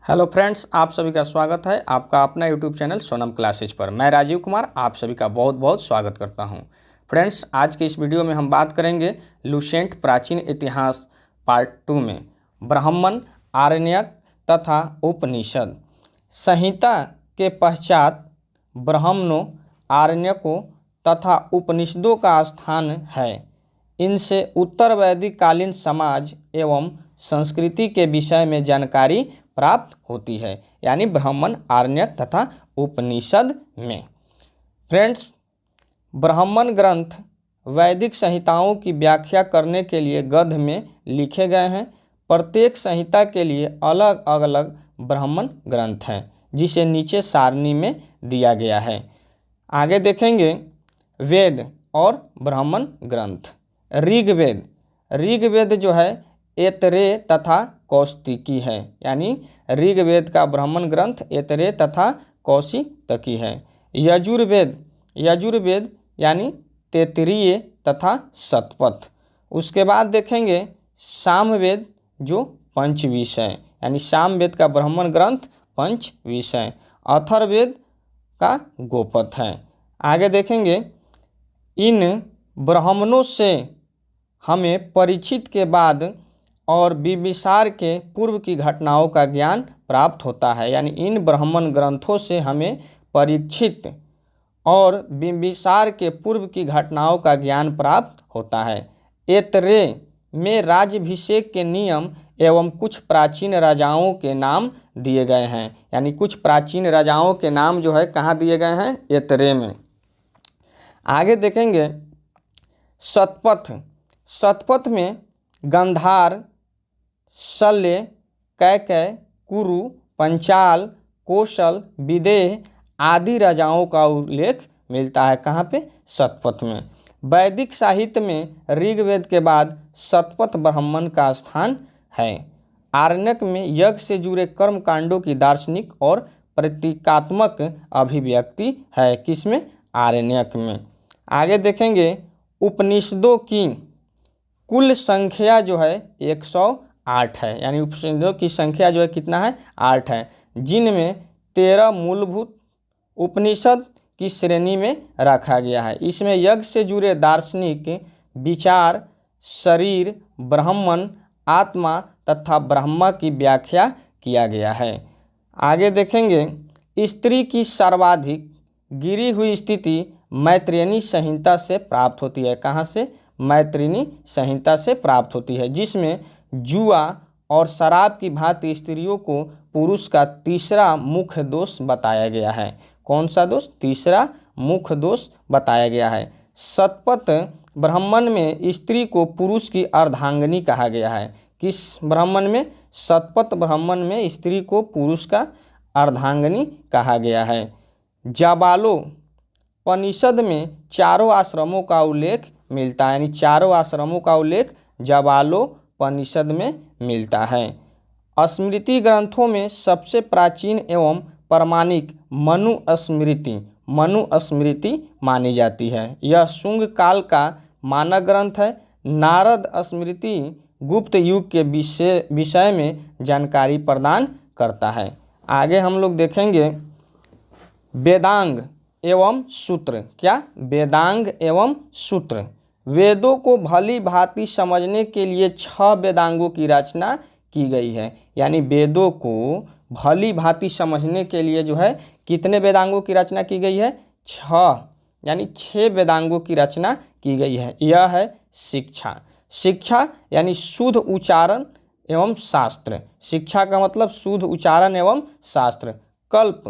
Hello friends, आप सभी का स्वागत है आपका अपना यूट्यूब चैनल सोनम क्लासेज पर। मैं राजीव कुमार आप सभी का बहुत बहुत स्वागत करता हूं। फ्रेंड्स, आज के इस वीडियो में हम बात करेंगे लुसेंट प्राचीन इतिहास पार्ट 2 में ब्राह्मण, आरण्यक तथा उपनिषद। संहिता के पश्चात ब्राह्मणों, आरण्यकों तथा उपनिषदों का स्थान है। इनसे उत्तर वैदिक कालीन समाज एवं संस्कृति के विषय में जानकारी प्राप्त होती है, यानी ब्राह्मण, आरण्यक तथा उपनिषद में। फ्रेंड्स, ब्राह्मण ग्रंथ वैदिक संहिताओं की व्याख्या करने के लिए गद्य में लिखे गए हैं। प्रत्येक संहिता के लिए अलग अलग ब्राह्मण ग्रंथ हैं, जिसे नीचे सारणी में दिया गया है। आगे देखेंगे वेद और ब्राह्मण ग्रंथ। ऋग्वेद जो है ऐतरेय तथा कौशिकी है, यानी ऋग्वेद का ब्राह्मण ग्रंथ ऐतरेय तथा कौशिकी है। यजुर्वेद यानी तैत्तिरीय तथा शतपथ। उसके बाद देखेंगे सामवेद जो पंचविंश है, यानी सामवेद का ब्राह्मण ग्रंथ पंचविंश है। अथर्ववेद का गोपथ है। आगे देखेंगे इन ब्राह्मणों से हमें परिचित के बाद और बिंबिसार के पूर्व की घटनाओं का ज्ञान प्राप्त होता है, यानी इन ब्राह्मण ग्रंथों से हमें परीक्षित और बिंबिसार के पूर्व की घटनाओं का ज्ञान प्राप्त होता है। ऐतरेय में राज्याभिषेक के नियम एवं कुछ प्राचीन राजाओं के नाम दिए गए हैं, यानी कुछ प्राचीन राजाओं के नाम जो है कहाँ दिए गए हैं, ऐतरेय में। आगे देखेंगे शतपथ में गांधार, शल्य, कैकय, कुरु, पंचाल, कौशल, विदेह आदि राजाओं का उल्लेख मिलता है। कहाँ पे? शतपथ में। वैदिक साहित्य में ऋग्वेद के बाद शतपथ ब्राह्मण का स्थान है। आरण्यक में यज्ञ से जुड़े कर्म कांडों की दार्शनिक और प्रतीकात्मक अभिव्यक्ति है। किसमें? आरण्यक में। आगे देखेंगे उपनिषदों की कुल संख्या जो है 108 है, यानी उपनिषदों की संख्या जो है कितना है? 8 है, जिनमें 13 मूलभूत उपनिषद की श्रेणी में रखा गया है। इसमें यज्ञ से जुड़े दार्शनिक विचार, शरीर, ब्राह्मण, आत्मा तथा ब्रह्मा की व्याख्या किया गया है। आगे देखेंगे स्त्री की सर्वाधिक गिरी हुई स्थिति मैत्रेयी संहिता से प्राप्त होती है। कहाँ से? मैत्रेयी संहिता से प्राप्त होती है, जिसमें जुआ और शराब की भांति स्त्रियों को पुरुष का तीसरा मुख्य दोष बताया गया है। कौन सा दोष? तीसरा मुख्य दोष बताया गया है। शतपथ ब्राह्मण में स्त्री को पुरुष की अर्धांगिनी कहा गया है। किस ब्राह्मण में? शतपथ ब्राह्मण में स्त्री को पुरुष का अर्धांगिनी कहा गया है। जाबालोपनिषद में चारों आश्रमों का उल्लेख मिलता है, यानी चारों आश्रमों का उल्लेख जाबालोपनिषद में मिलता है। स्मृति ग्रंथों में सबसे प्राचीन एवं प्रामाणिक मनुस्मृति मानी जाती है। यह शुंग काल का मानक ग्रंथ है। नारद स्मृति गुप्त युग के विषय में जानकारी प्रदान करता है। आगे हम लोग देखेंगे वेदांग एवं सूत्र। क्या? वेदांग एवं सूत्र। वेदों को भली भांति समझने के लिए 6 वेदांगों की रचना की गई है, यानी वेदों को भली भांति समझने के लिए जो है कितने वेदांगों की रचना की गई है? 6, यानी 6 वेदांगों की रचना की गई है। यह है शिक्षा यानी शुद्ध उच्चारण एवं शास्त्र। शिक्षा का मतलब शुद्ध उच्चारण एवं शास्त्र। कल्प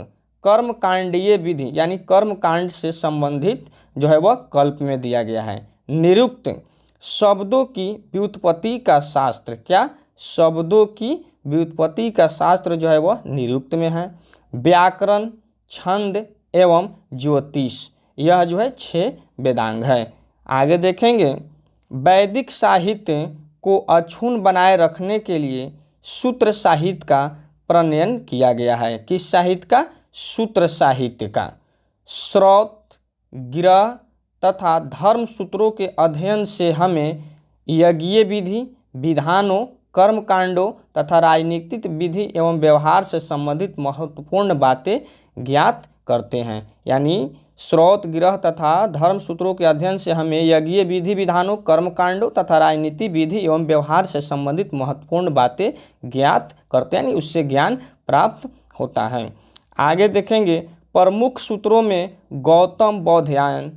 कर्म कांडीय विधि, यानी कर्म कांड से संबंधित जो है वह कल्प में दिया गया है। निरुक्त शब्दों की व्युत्पत्ति का शास्त्र। क्या? शब्दों की व्युत्पत्ति का शास्त्र जो है वह निरुक्त में है। व्याकरण, छंद एवं ज्योतिष, यह जो है 6 वेदांग है। आगे देखेंगे वैदिक साहित्य को अक्षुण्ण बनाए रखने के लिए सूत्र साहित्य का प्रणयन किया गया है। किस साहित्य का? सूत्र साहित्य का। श्रौत, गिरह तथा धर्म सूत्रों के अध्ययन से हमें यज्ञीय विधि, विधानों कर्मकांडों तथा राजनीतिक विधि एवं व्यवहार से संबंधित महत्वपूर्ण बातें ज्ञात करते हैं। यानी स्रोत गृह तथा धर्म सूत्रों के अध्ययन से हमें यज्ञीय विधि विधानों, कर्मकांडों तथा राजनीति विधि एवं व्यवहार से संबंधित महत्वपूर्ण बातें ज्ञात करते हैं, यानी उससे ज्ञान प्राप्त होता है। आगे देखेंगे, प्रमुख सूत्रों में गौतम, बौधायन,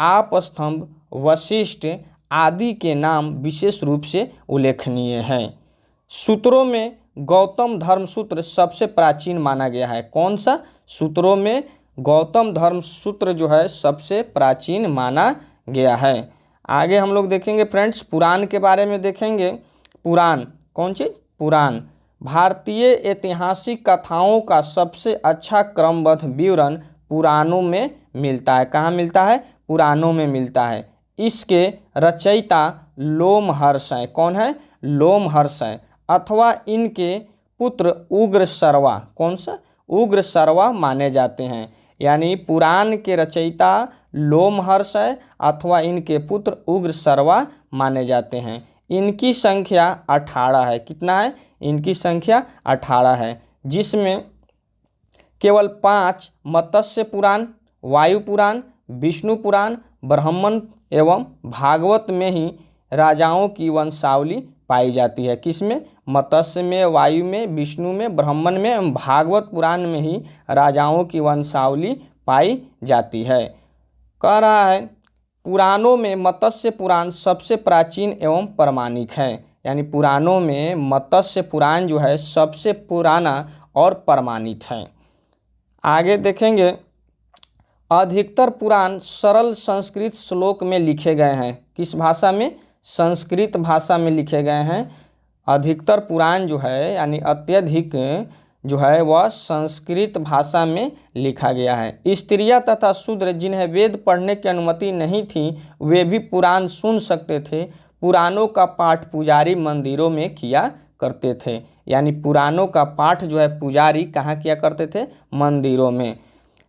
आपस्तंभ, वशिष्ठ आदि के नाम विशेष रूप से उल्लेखनीय हैं। सूत्रों में गौतम धर्म सूत्र सबसे प्राचीन माना गया है। कौन सा? सूत्रों में गौतम धर्म सूत्र जो है सबसे प्राचीन माना गया है। आगे हम लोग देखेंगे फ्रेंड्स, पुराण के बारे में देखेंगे। पुराण कौन चीज़? पुराण भारतीय ऐतिहासिक कथाओं का सबसे अच्छा क्रमबद्ध विवरण पुराणों में मिलता है। कहाँ मिलता है? पुराणों में मिलता है। इसके रचयिता लोमहर्ष हैं। कौन है? लोमहर्ष हैं, अथवा इनके पुत्र उग्रसर्वा, कौन सा? उग्रसर्वा माने जाते हैं। यानी पुराण के रचयिता लोमहर्ष है अथवा इनके पुत्र उग्रसर्वा माने जाते हैं। इनकी संख्या 18 है। कितना है? इनकी संख्या 18 है, जिसमें केवल 5 मत्स्य पुराण, वायु पुराण, विष्णु पुराण, ब्राह्मण एवं भागवत में ही राजाओं की वंशावली पाई जाती है। किसमें? मत्स्य में, वायु में, विष्णु में, ब्राह्मण में एवं भागवत पुराण में ही राजाओं की वंशावली पाई जाती है। कह रहा है पुराणों में मत्स्य पुराण सबसे प्राचीन एवं प्रमाणिक है। यानी पुराणों में मत्स्य पुराण जो है सबसे पुराना और प्रमाणित है। आगे देखेंगे, अधिकतर पुराण सरल संस्कृत श्लोक में लिखे गए हैं। किस भाषा में? संस्कृत भाषा में लिखे गए हैं। अधिकतर पुराण जो है यानी अत्यधिक जो है वह संस्कृत भाषा में लिखा गया है। स्त्रियां तथा शूद्र जिन्हें वेद पढ़ने की अनुमति नहीं थी वे भी पुराण सुन सकते थे। पुराणों का पाठ पुजारी मंदिरों में किया करते थे। यानी पुराणों का पाठ जो है पुजारी कहाँ किया करते थे? मंदिरों में।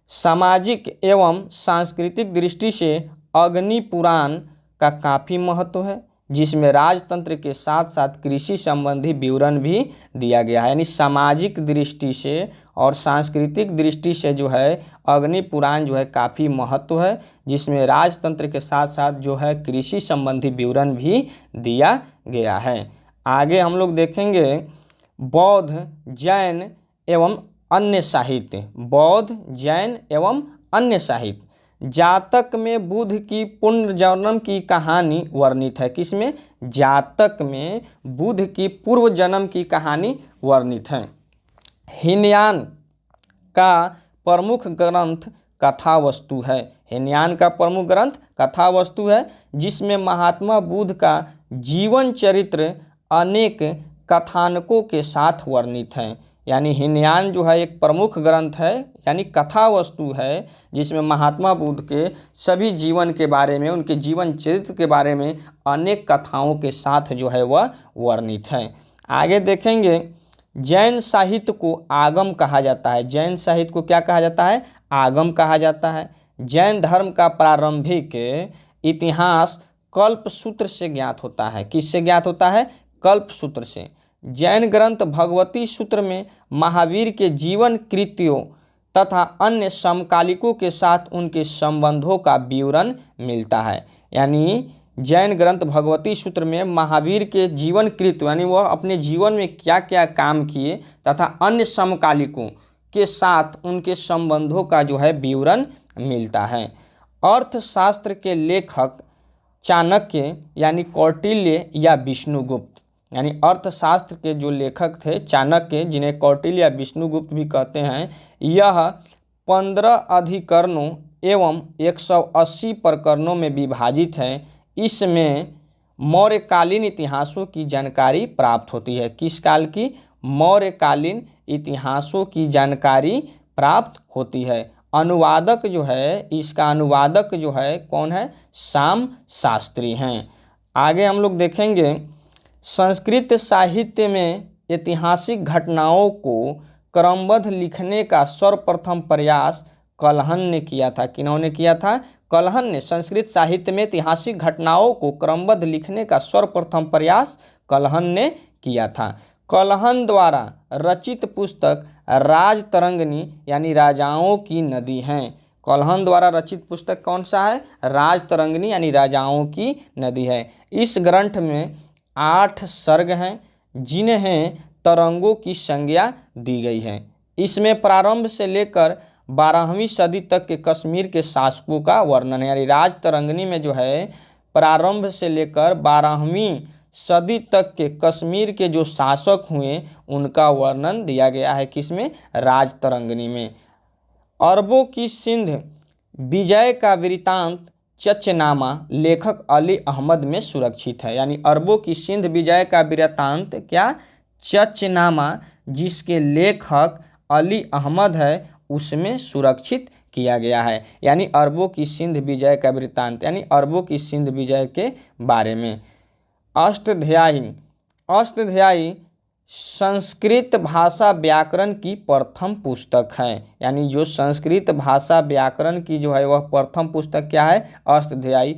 सामाजिक एवं सांस्कृतिक दृष्टि से अग्नि पुराण का काफ़ी महत्व है, जिसमें राजतंत्र के साथ साथ कृषि संबंधी विवरण भी दिया गया है। यानी सामाजिक दृष्टि से और सांस्कृतिक दृष्टि से जो है अग्नि पुराण जो है काफ़ी महत्व है, जिसमें राजतंत्र के साथ साथ जो है कृषि संबंधी विवरण भी दिया गया है। आगे हम लोग देखेंगे बौद्ध, जैन एवं अन्य साहित्य। बौद्ध, जैन एवं अन्य साहित्य। जातक में बुद्ध की पुनर्जन्म की कहानी वर्णित है। किसमें? जातक में बुद्ध की पूर्व जन्म की कहानी वर्णित है। हीनयान का प्रमुख ग्रंथ कथावस्तु है। हीनयान का प्रमुख ग्रंथ कथावस्तु है, जिसमें महात्मा बुद्ध का जीवन चरित्र अनेक कथानकों के साथ वर्णित है। यानी हीनयान जो है एक प्रमुख ग्रंथ है, यानी कथा वस्तु है, जिसमें महात्मा बुद्ध के सभी जीवन के बारे में, उनके जीवन चरित्र के बारे में अनेक कथाओं के साथ जो है वह वर्णित है। आगे देखेंगे जैन साहित्य को आगम कहा जाता है। जैन साहित्य को क्या कहा जाता है? आगम कहा जाता है। जैन धर्म का प्रारंभिक इतिहास कल्पसूत्र से ज्ञात होता है। किससे ज्ञात होता है? कल्पसूत्र से। जैन ग्रंथ भगवती सूत्र में महावीर के जीवन कृत्यों तथा अन्य समकालिकों के साथ उनके संबंधों का विवरण मिलता है। यानी जैन ग्रंथ भगवती सूत्र में महावीर के जीवन कृत्य यानी वह अपने जीवन में क्या क्या काम किए तथा अन्य समकालिकों के साथ उनके संबंधों का जो है विवरण मिलता है। अर्थशास्त्र के लेखक चाणक्य यानी कौटिल्य या विष्णुगुप्त, यानी अर्थशास्त्र के जो लेखक थे चाणक्य, जिन्हें कौटिल्य या विष्णुगुप्त भी कहते हैं, यह 15 अधिकरणों एवं 180 प्रकरणों में विभाजित है। इसमें मौर्यकालीन इतिहासों की जानकारी प्राप्त होती है। किस काल की? मौर्यकालीन इतिहासों की जानकारी प्राप्त होती है। अनुवादक जो है, इसका अनुवादक जो है कौन है? श्याम शास्त्री हैं। आगे हम लोग देखेंगे संस्कृत साहित्य में ऐतिहासिक घटनाओं को क्रमबद्ध लिखने का सर्वप्रथम प्रयास कलहन ने किया था। किन्होंने किया था? कलहन ने। संस्कृत साहित्य में ऐतिहासिक घटनाओं को क्रमबद्ध लिखने का सर्वप्रथम प्रयास कलहन ने किया था। कल्हण द्वारा रचित पुस्तक राजतरंगिणी यानी राजाओं की नदी है। कल्हण द्वारा रचित पुस्तक कौन सा है? राजतरंगिणी यानी राजाओं की नदी है। इस ग्रंथ में 8 सर्ग हैं जिन्हें तरंगों की संज्ञा दी गई है। इसमें प्रारंभ से लेकर 12वीं सदी तक के कश्मीर के शासकों का वर्णन है। यानी राजतरंगिणी में जो है प्रारंभ से लेकर 12वीं सदी तक के कश्मीर के जो शासक हुए उनका वर्णन दिया गया है। किसमें? राजतरंगिणी में। अरबों की सिंध विजय का वृत्तांत चचनामा लेखक अली अहमद में सुरक्षित है। यानी अरबों की सिंध विजय का वृत्तांत क्या? चचनामा, जिसके लेखक अली अहमद है, उसमें सुरक्षित किया गया है। यानी अरबों की सिंध विजय का वृत्तांत यानी अरबों की सिंध विजय के बारे में। अष्टाध्यायी। अष्टाध्यायी संस्कृत भाषा व्याकरण की प्रथम पुस्तक है। यानी जो संस्कृत भाषा व्याकरण की जो है वह प्रथम पुस्तक क्या है? अष्टाध्यायी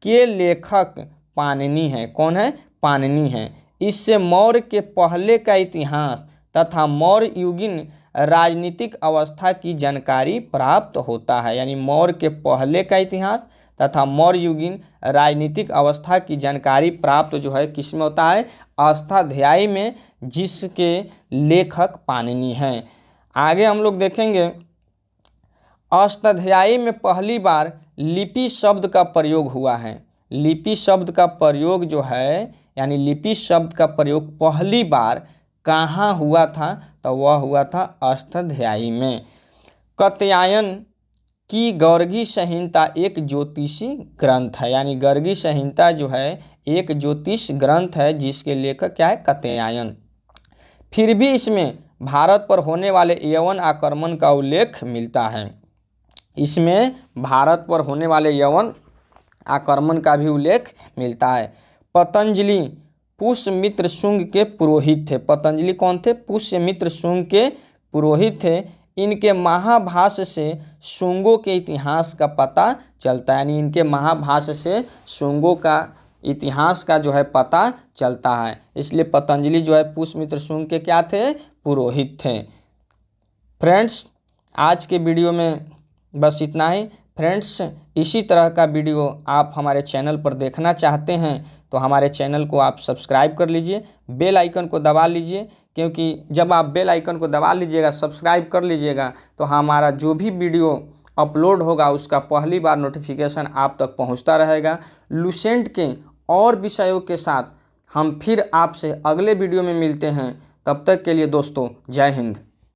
के लेखक पाणिनि है। कौन है? पाणिनि है। इससे मौर्य के पहले का इतिहास तथा मौर्य युगीन राजनीतिक अवस्था की जानकारी प्राप्त होता है। यानी मौर्य के पहले का इतिहास तथा मौर्य युगीन राजनीतिक अवस्था की जानकारी प्राप्त जो है किसमें होता है? अष्टाध्यायी में, जिसके लेखक पाणिनि हैं। आगे हम लोग देखेंगे अष्टाध्यायी में पहली बार लिपि शब्द का प्रयोग हुआ है। लिपि शब्द का प्रयोग जो है यानी लिपि शब्द का प्रयोग पहली बार कहाँ हुआ था? तो वह हुआ था अष्टाध्यायी में। कात्यायन की गर्गी संहिता एक ज्योतिषी ग्रंथ है। यानी गर्गी संहिता जो है एक ज्योतिष ग्रंथ है जिसके लेखक क्या है? कात्यायन। फिर भी इसमें भारत पर होने वाले यवन आक्रमण का उल्लेख मिलता है। इसमें भारत पर होने वाले यवन आक्रमण का भी उल्लेख मिलता है। पतंजलि पुष्यमित्र शुंग के पुरोहित थे। पतंजलि कौन थे? पुष्यमित्र शुंग के पुरोहित थे। इनके महाभाष्य से शुंगों के इतिहास का पता चलता है। यानी इनके महाभाष्य से शुंगों का इतिहास का जो है पता चलता है। इसलिए पतंजलि जो है पुष्यमित्र शुंग के क्या थे? पुरोहित थे। फ्रेंड्स, आज के वीडियो में बस इतना ही। फ्रेंड्स, इसी तरह का वीडियो आप हमारे चैनल पर देखना चाहते हैं तो हमारे चैनल को आप सब्सक्राइब कर लीजिए, बेल आइकन को दबा लीजिए, क्योंकि जब आप बेल आइकन को दबा लीजिएगा, सब्सक्राइब कर लीजिएगा, तो हमारा जो भी वीडियो अपलोड होगा उसका पहली बार नोटिफिकेशन आप तक पहुंचता रहेगा। लुसेंट के और विषयों के साथ हम फिर आपसे अगले वीडियो में मिलते हैं। तब तक के लिए दोस्तों, जय हिंद।